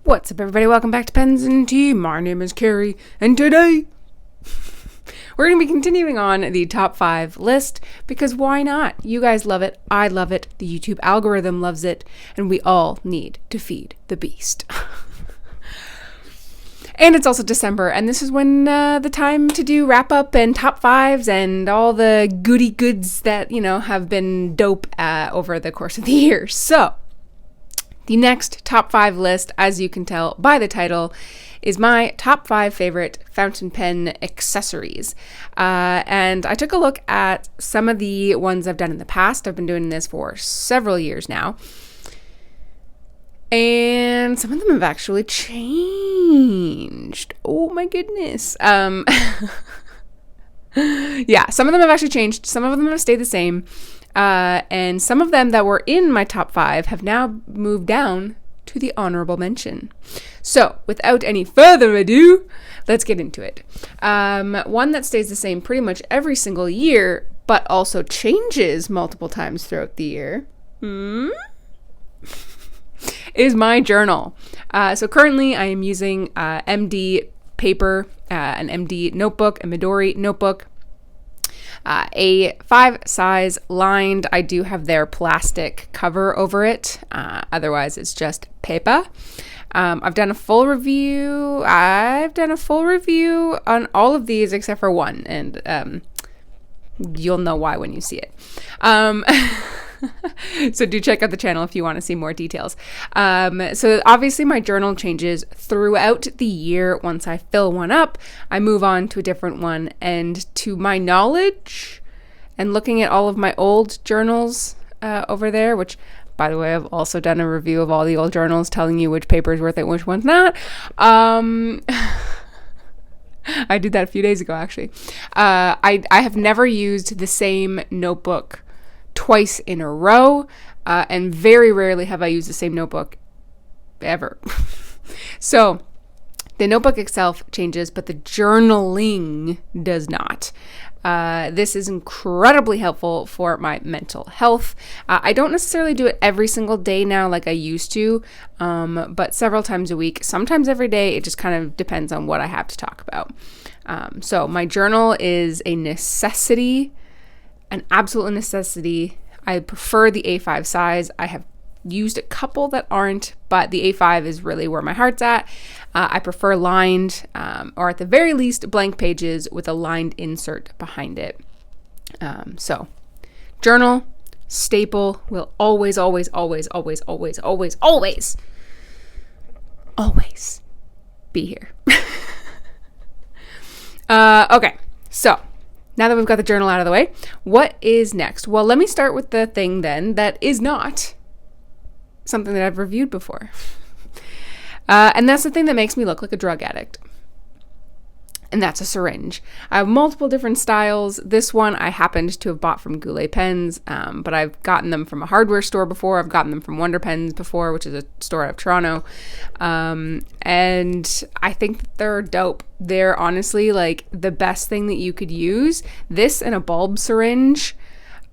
What's up, everybody? Welcome back to Pens and Tea. My name is Carrie, and today we're going to be continuing on the top 5 list, because why not? You guys love it, I love it, the YouTube algorithm loves it, and we all need to feed the beast. And it's also December, and this is when the time to do wrap-up and top 5s and all the goody goods that, have been dope over the course of the year. So, the next top 5 list, as you can tell by the title, is my top 5 favorite fountain pen accessories. And I took a look at some of the ones I've done in the past. I've been doing this for several years now. And some of them have actually changed. Oh my goodness. Yeah, some of them have actually changed. Some of them have stayed the same. And some of them that were in my top 5 have now moved down to the honorable mention. So, without any further ado, let's get into it. One that stays the same pretty much every single year, but also changes multiple times throughout the year, is my journal. So currently I am using MD paper, an MD notebook, a Midori notebook, a 5 size lined. I do have their plastic cover over it. Otherwise it's just paper. I've done a full review on all of these except for one, and you'll know why when you see it. So do check out the channel if you want to see more details. So obviously my journal changes throughout the year. Once I fill one up, I move on to a different one. And to my knowledge, and looking at all of my old journals over there, which, by the way, I've also done a review of all the old journals telling you which paper is worth it, which one's not. I did that a few days ago, actually. I have never used the same notebook twice in a row, and very rarely have I used the same notebook ever. So the notebook itself changes, but the journaling does not. This is incredibly helpful for my mental health. I don't necessarily do it every single day now like I used to, but several times a week, sometimes every day. It just kind of depends on what I have to talk about. So my journal is a necessity, an absolute necessity. I prefer the A5 size. I have used a couple that aren't, but the A5 is really where my heart's at. I prefer lined, or at the very least blank pages with a lined insert behind it. So journal, staple, will always be here. Okay, so now that we've got the journal out of the way, what is next? Well, let me start with the thing then that is not something that I've reviewed before. And that's the thing that makes me look like a drug addict. And that's a syringe. I have multiple different styles. This one I happened to have bought from Goulet Pens, but I've gotten them from a hardware store before. I've gotten them from Wonder Pens before, which is a store out of Toronto. And I think they're dope. They're honestly like the best thing that you could use. This and a bulb syringe.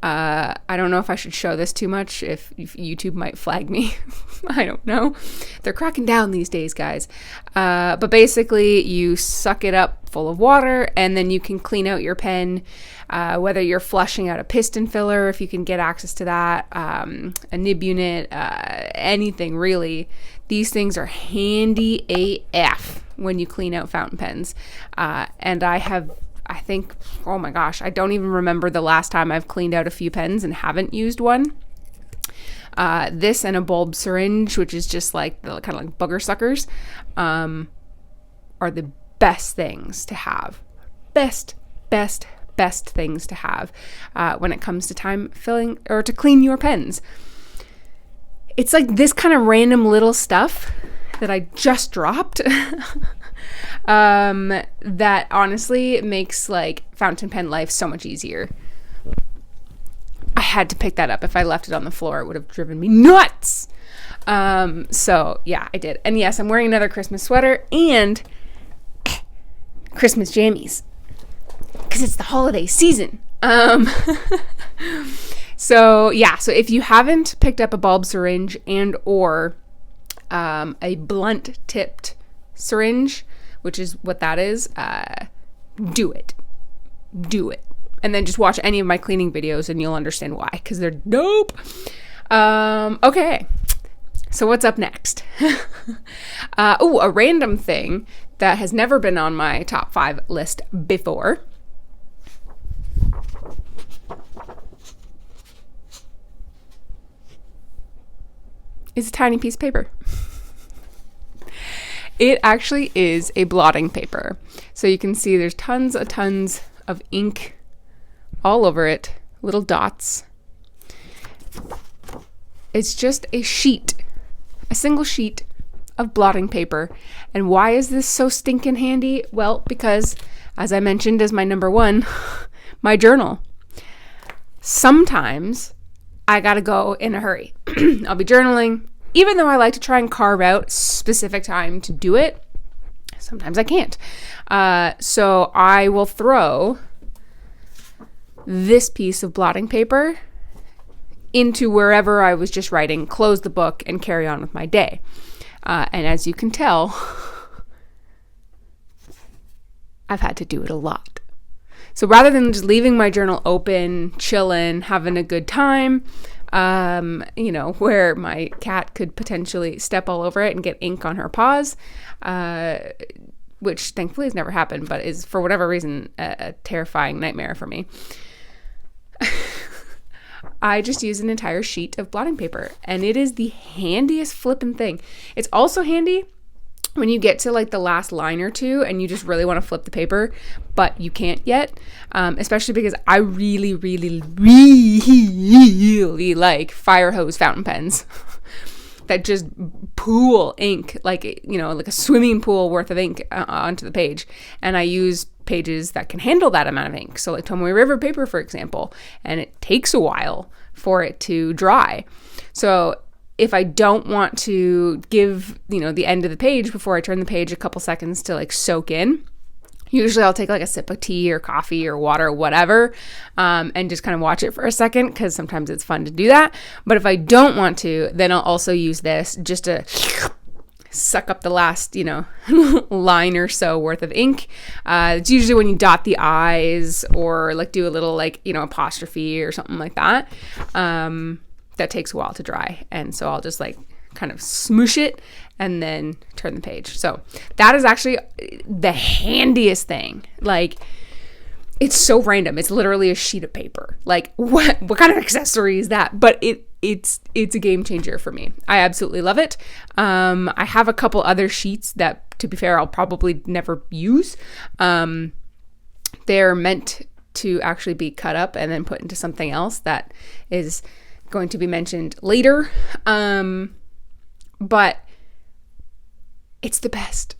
I don't know if I should show this too much, if YouTube might flag me. I don't know. They're cracking down these days, guys. But basically, you suck it up full of water, and then you can clean out your pen, whether you're flushing out a piston filler, if you can get access to that, a nib unit, anything really. These things are handy AF when you clean out fountain pens. And I think, oh my gosh, I don't even remember the last time I've cleaned out a few pens and haven't used one. This and a bulb syringe, which is just like the kind of like booger suckers, are the best things to have. Best things to have when it comes to time filling or to clean your pens. It's like this kind of random little stuff that I just dropped. That honestly makes like fountain pen life so much easier. I had to pick that up. If I left it on the floor, it would have driven me nuts. So yeah, I did. And yes, I'm wearing another Christmas sweater and Christmas jammies because it's the holiday season. So yeah, so if you haven't picked up a bulb syringe and or a blunt tipped syringe, which is what that is, do it. And then just watch any of my cleaning videos and you'll understand why, because they're dope. Okay, so what's up next? A random thing that has never been on my top 5 list before. Is a tiny piece of paper. It actually is a blotting paper. So you can see there's tons of ink all over it, little dots. It's just a single sheet of blotting paper. And why is this so stinking handy? Well, because, as I mentioned as my number 1, my journal. Sometimes I gotta go in a hurry. I'll be journaling, even though I like to try and carve out specific time to do it. Sometimes I can't. So I will throw this piece of blotting paper into wherever I was just writing, close the book, and carry on with my day. And as you can tell, I've had to do it a lot. So rather than just leaving my journal open, chilling, having a good time, where my cat could potentially step all over it and get ink on her paws, which thankfully has never happened, but is for whatever reason a terrifying nightmare for me. I just use an entire sheet of blotting paper, and it is the handiest flipping thing. It's also handy when you get to like the last line or two and you just really want to flip the paper, but you can't yet, especially because I really like fire hose fountain pens that just pool ink, like a swimming pool worth of ink onto the page. And I use pages that can handle that amount of ink. So like Tomoe River paper, for example, and it takes a while for it to dry. So if I don't want to give, the end of the page before I turn the page a couple seconds to like soak in, usually I'll take like a sip of tea or coffee or water or whatever, and just kind of watch it for a second, because sometimes it's fun to do that. But if I don't want to, then I'll also use this just to suck up the last, line or so worth of ink. It's usually when you dot the I's or like do a little apostrophe or something like that. That takes a while to dry. And so I'll just like kind of smoosh it and then turn the page. So that is actually the handiest thing. Like, it's so random. It's literally a sheet of paper. Like, what kind of accessory is that? But it's a game changer for me. I absolutely love it. I have a couple other sheets that, to be fair, I'll probably never use. They're meant to actually be cut up and then put into something else that is going to be mentioned later. But it's the best.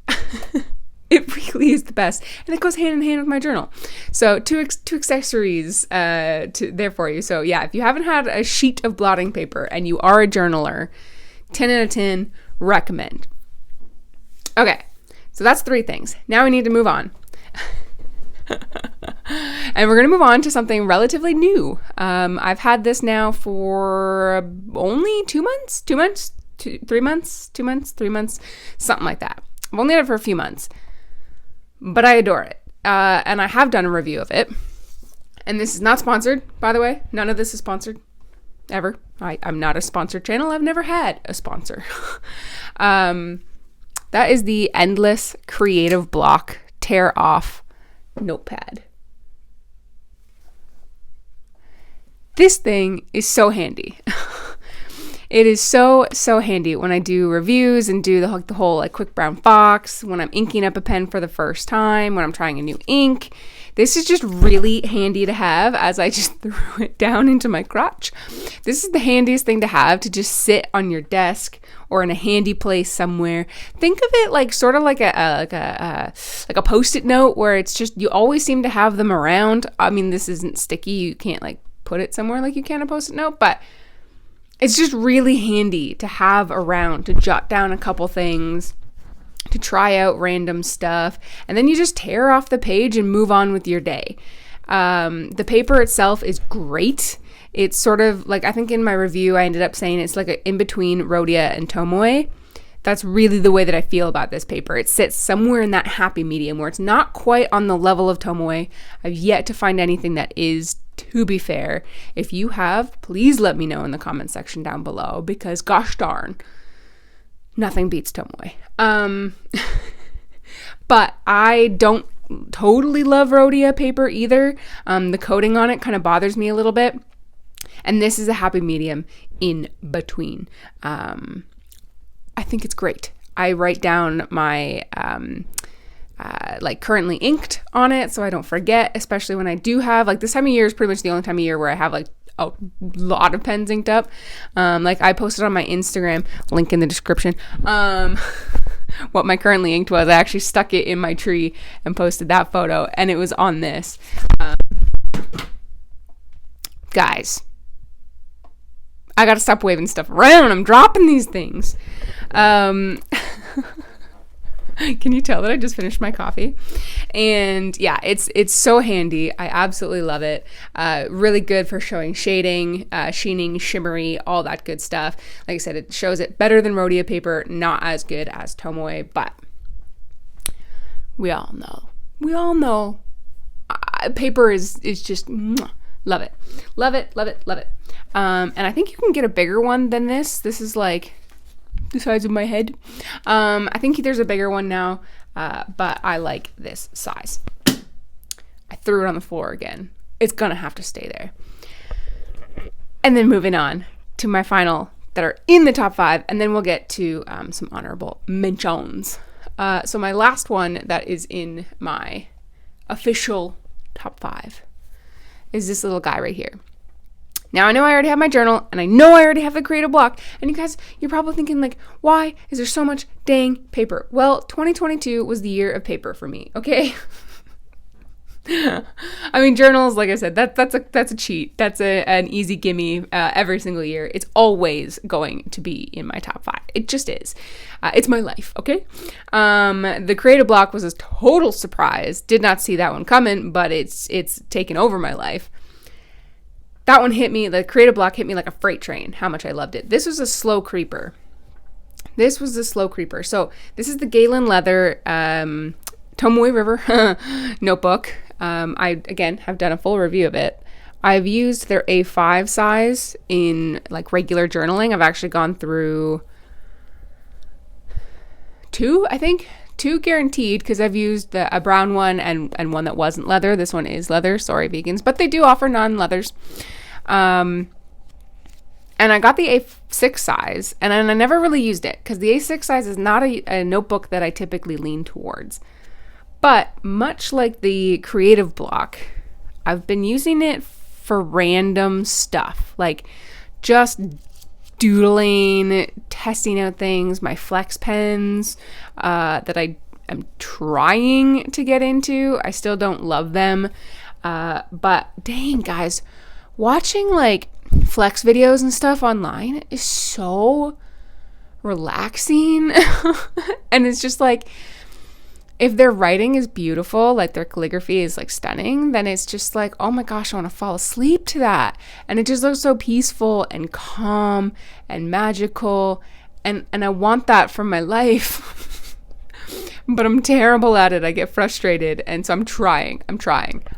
It really is the best. And it goes hand in hand with my journal. So two accessories there for you. So yeah, if you haven't had a sheet of blotting paper and you are a journaler, 10 out of 10, recommend. Okay, so that's 3 things. Now we need to move on. And we're going to move on to something relatively new. I've had this now for only 3 months, something like that. I've only had it for a few months, but I adore it. And I have done a review of it. And this is not sponsored, by the way. None of this is sponsored, ever. I'm not a sponsored channel. I've never had a sponsor. That is the Endless Creative Block Tear Off Notepad. This thing is so handy. It is so handy when I do reviews and do the whole like quick brown fox, when I'm inking up a pen for the first time, when I'm trying a new ink. This is just really handy to have, as I just threw it down into my crotch. This is the handiest thing to have, to just sit on your desk or in a handy place somewhere. Think of it like sort of like a Post-it note, where it's just, you always seem to have them around. I mean, this isn't sticky. You can't like put it somewhere like you can a Post-it note, but it's just really handy to have around, to jot down a couple things, to try out random stuff, and then you just tear off the page and move on with your day. The paper itself is great. It's sort of like, I think in my review I ended up saying it's like in between Rhodia and Tomoe. That's really the way that I feel about this paper. It sits somewhere in that happy medium where it's not quite on the level of Tomoe. I've yet to find anything that is, to be fair. If you have, please let me know in the comment section down below, because gosh darn, nothing beats Tomoe. But I don't totally love Rhodia paper either. The coating on it kind of bothers me a little bit. And this is a happy medium in between. I think it's great. I write down my like currently inked on it so I don't forget, especially when I do have, like, this time of year is pretty much the only time of year where I have like a lot of pens inked up. Like I posted on my Instagram, link in the description, what my currently inked was. I actually stuck it in my tree and posted that photo, and it was on this. Guys, I gotta stop waving stuff around. I'm dropping these things. Can you tell that I just finished my coffee? And yeah, it's so handy. I absolutely love it. Really good for showing shading, sheening, shimmery, all that good stuff. Like I said, it shows it better than Rhodia paper, not as good as Tomoe, but we all know. Paper is just mwah, love it. And I think you can get a bigger one than this. This is like the size of my head. I think there's a bigger one now, but I like this size. I threw it on the floor again. It's gonna have to stay there. And then moving on to my final that are in the top 5, and then we'll get to some honorable mentions. So my last one that is in my official top 5 is this little guy right here. Now, I know I already have my journal, and I know I already have the creative block, and you guys, you're probably thinking, like, why is there so much dang paper? Well, 2022 was the year of paper for me, okay? I mean, journals, like I said, that's a cheat. That's an easy gimme every single year. It's always going to be in my top 5. It just is. It's my life, okay? The creative block was a total surprise. Did not see that one coming, but it's taken over my life. That one hit me, the creative block hit me like a freight train, how much I loved it. This was a slow creeper. So this is the Galen Leather Tomoe River notebook. I, again, have done a full review of it. I've used their A5 size in like regular journaling. I've actually gone through 2 guaranteed, because I've used a brown one and one that wasn't leather. This one is leather. Sorry, vegans. But they do offer non-leathers. And I got the A6 size, and I never really used it because the A6 size is not a notebook that I typically lean towards. But much like the creative block, I've been using it for random stuff, like just doodling, testing out things, my flex pens that I am trying to get into. I still don't love them. But dang, guys, watching like flex videos and stuff online is so relaxing. And it's just like, if their writing is beautiful, like their calligraphy is like stunning, then it's just like, oh my gosh, I want to fall asleep to that. And it just looks so peaceful and calm and magical. And I want that from my life. But I'm terrible at it. I get frustrated. And so I'm trying.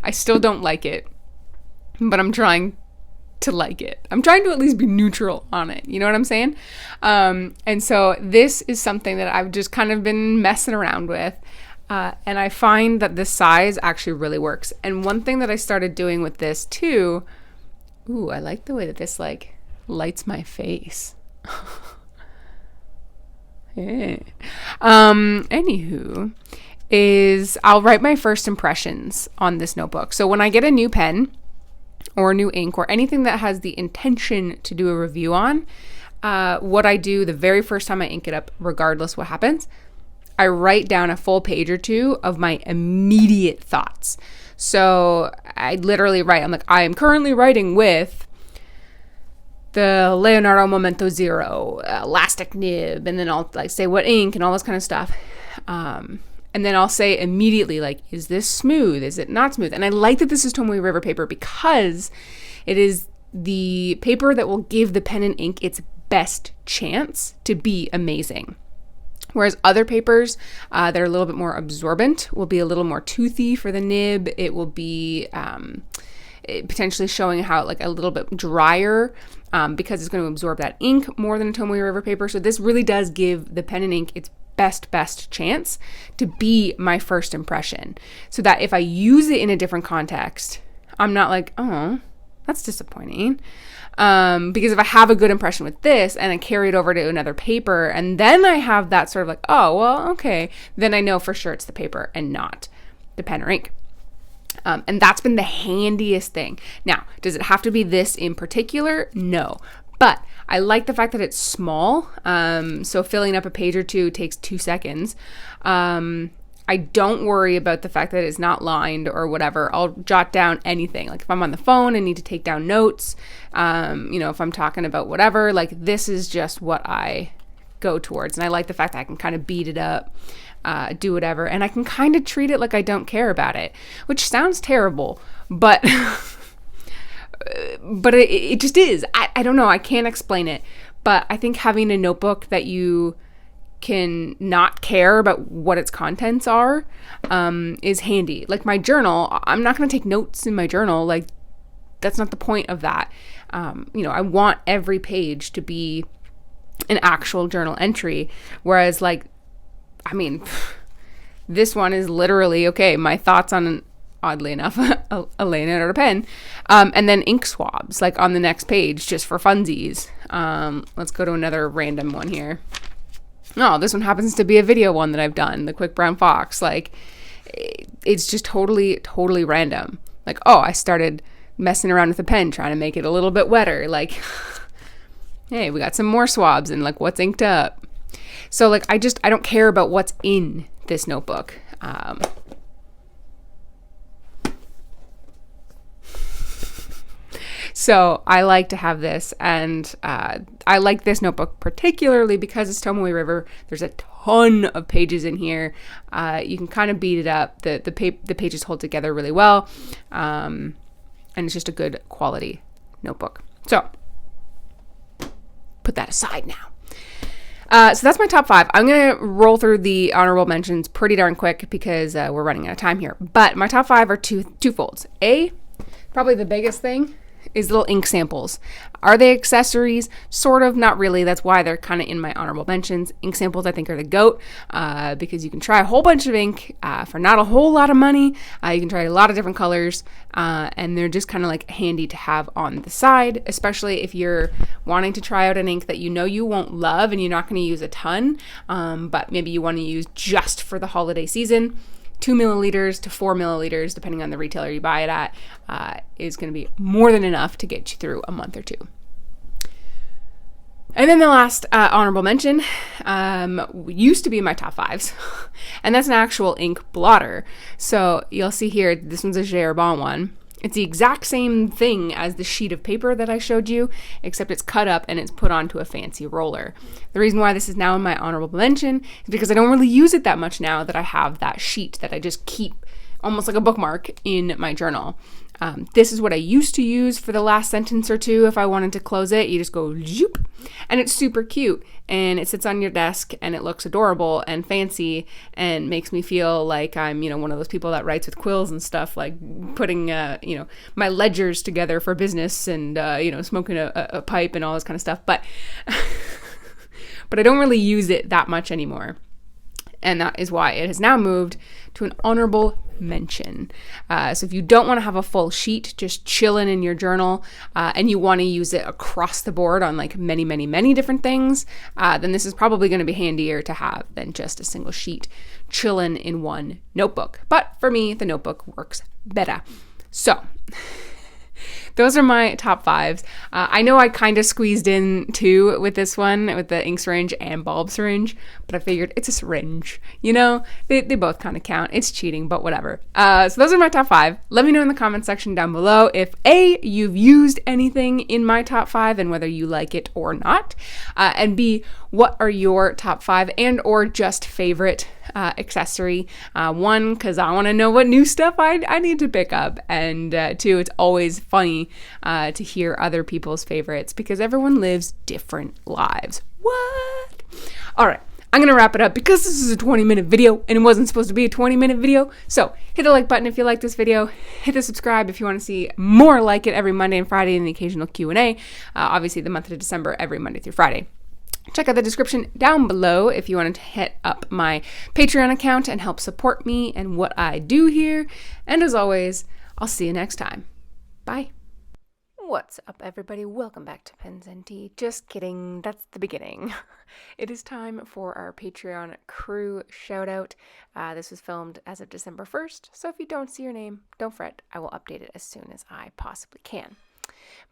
I still don't like it, but I'm trying to like it. I'm trying to at least be neutral on it. You know what I'm saying? And so this is something that I've just kind of been messing around with. And I find that this size actually really works. And one thing that I started doing with this too, ooh, I like the way that this like lights my face. Yeah. Anywho, is I'll write my first impressions on this notebook. So when I get a new pen or new ink or anything that has the intention to do a review on, what I do the very first time I ink it up, regardless what happens, I write down a full page or 2 of my immediate thoughts. So I literally write, I'm like, I am currently writing with the Leonardo Momento Zero elastic nib, and then I'll like say what ink and all this kind of stuff. And then I'll say immediately, like, is this smooth? Is it not smooth? And I like that this is Tomoe River paper because it is the paper that will give the pen and ink its best chance to be amazing. Whereas other papers that are a little bit more absorbent will be a little more toothy for the nib. It will be potentially showing how like a little bit drier because it's going to absorb that ink more than a Tomoe River paper. So this really does give the pen and ink its best chance to be my first impression, so that if I use it in a different context, I'm not like, oh, that's disappointing. Because if I have a good impression with this and I carry it over to another paper and then I have that sort of like, oh, well, okay, then I know for sure it's the paper and not the pen or ink. And that's been the handiest thing. Now, does it have to be this in particular? No. But I like the fact that it's small. So filling up a page or two takes 2 seconds. I don't worry about the fact that it's not lined or whatever. I'll jot down anything. Like if I'm on the phone and need to take down notes, if I'm talking about whatever, like this is just what I go towards. And I like the fact that I can kind of beat it up, do whatever. And I can kind of treat it like I don't care about it, which sounds terrible, but but it just is. I don't know. I can't explain it. But I think having a notebook that you can not care about what its contents are is handy. Like my journal, I'm not going to take notes in my journal. Like that's not the point of that. I want every page to be an actual journal entry. Whereas like, this one is literally, okay, my thoughts on, oddly enough, a laminated pen, and then ink swabs like on the next page just for funsies. Let's go to another random one here. No, this one happens to be a video one that I've done, the Quick Brown Fox. Like, it's just totally random. Like, oh, I started messing around with a pen, trying to make it a little bit wetter. Like, hey, we got some more swabs and like what's inked up. So like, I don't care about what's in this notebook. So I like to have this, and I like this notebook particularly because it's Tomoe River. There's a ton of pages in here. You can kind of beat it up. The pages hold together really well, and it's just a good quality notebook. So put that aside now. So that's my top 5. I'm going to roll through the honorable mentions pretty darn quick because we're running out of time here. But my top 5 are twofolds. Probably the biggest thing is little ink samples. Are they accessories? Sort of, not really. That's why they're kind of in my honorable mentions. Ink samples, I think, are the GOAT because you can try a whole bunch of ink for not a whole lot of money. You can try a lot of different colors, and they're just kind of like handy to have on the side, especially if you're wanting to try out an ink that you know you won't love and you're not going to use a ton, but maybe you want to use just for the holiday season. 2 milliliters to 4 milliliters, depending on the retailer you buy it at, is going to be more than enough to get you through a month or two. And then the last honorable mention used to be in my top 5s, and that's an actual ink blotter. So you'll see here, this one's a J.Herbin one. It's the exact same thing as the sheet of paper that I showed you, except it's cut up and it's put onto a fancy roller. The reason why this is now in my honorable mention is because I don't really use it that much now that I have that sheet that I just keep almost like a bookmark in my journal. This is what I used to use for the last sentence or two. If I wanted to close it, you just go zoop, and it's super cute, and it sits on your desk, and it looks adorable and fancy, and makes me feel like I'm, one of those people that writes with quills and stuff, like putting, my ledgers together for business, and smoking a pipe and all this kind of stuff. But I don't really use it that much anymore. And that is why it has now moved to an honorable mention. So if you don't want to have a full sheet just chilling in your journal, and you want to use it across the board on like many different things, then this is probably going to be handier to have than just a single sheet chilling in one notebook. But for me, the notebook works better. So those are my top 5s. I know I kind of squeezed in 2 with this one, with the ink syringe and bulb syringe, but I figured it's a syringe. They both kind of count. It's cheating, but whatever. So those are my top 5. Let me know in the comment section down below if A, you've used anything in my top 5 and whether you like it or not. And B, what are your top 5 and or just favorite accessory? 1, because I want to know what new stuff I need to pick up. And 2, it's always funny to hear other people's favorites because everyone lives different lives. What? All right. I'm going to wrap it up because this is a 20-minute video and it wasn't supposed to be a 20-minute video. So hit the like button if you like this video. Hit the subscribe if you want to see more like it every Monday and Friday, and the occasional Q&A. Obviously, the month of December, every Monday through Friday. Check out the description down below if you wanted to hit up my Patreon account and help support me and what I do here. And as always, I'll see you next time. Bye. What's up, everybody? Welcome back to Pens and Tea. Just kidding, that's the beginning. It is time for our Patreon crew shout out. This was filmed as of December 1st, so if you don't see your name, don't fret. I will update it as soon as I possibly can.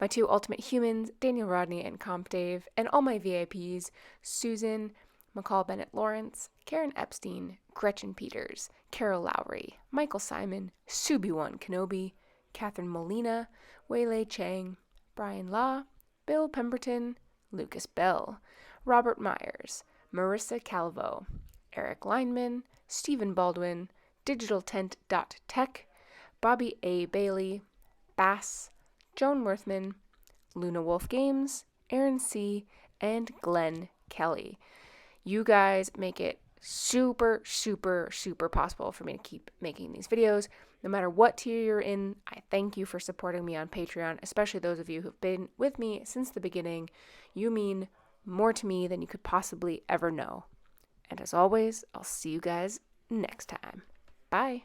My two ultimate humans, Daniel Rodney and Comp Dave, and all my VIPs, Susan, McCall Bennett Lawrence, Karen Epstein, Gretchen Peters, Carol Lowry, Michael Simon, Subi1 Kenobi, Catherine Molina, Waylay Chang, Brian Law, Bill Pemberton, Lucas Bell, Robert Myers, Marissa Calvo, Eric Lineman, Stephen Baldwin, DigitalTent.tech, Bobby A. Bailey, Bass, Joan Worthman, Luna Wolf Games, Aaron C., and Glenn Kelly. You guys make it super, super, super possible for me to keep making these videos. No matter what tier you're in, I thank you for supporting me on Patreon, especially those of you who've been with me since the beginning. You mean more to me than you could possibly ever know. And as always, I'll see you guys next time. Bye.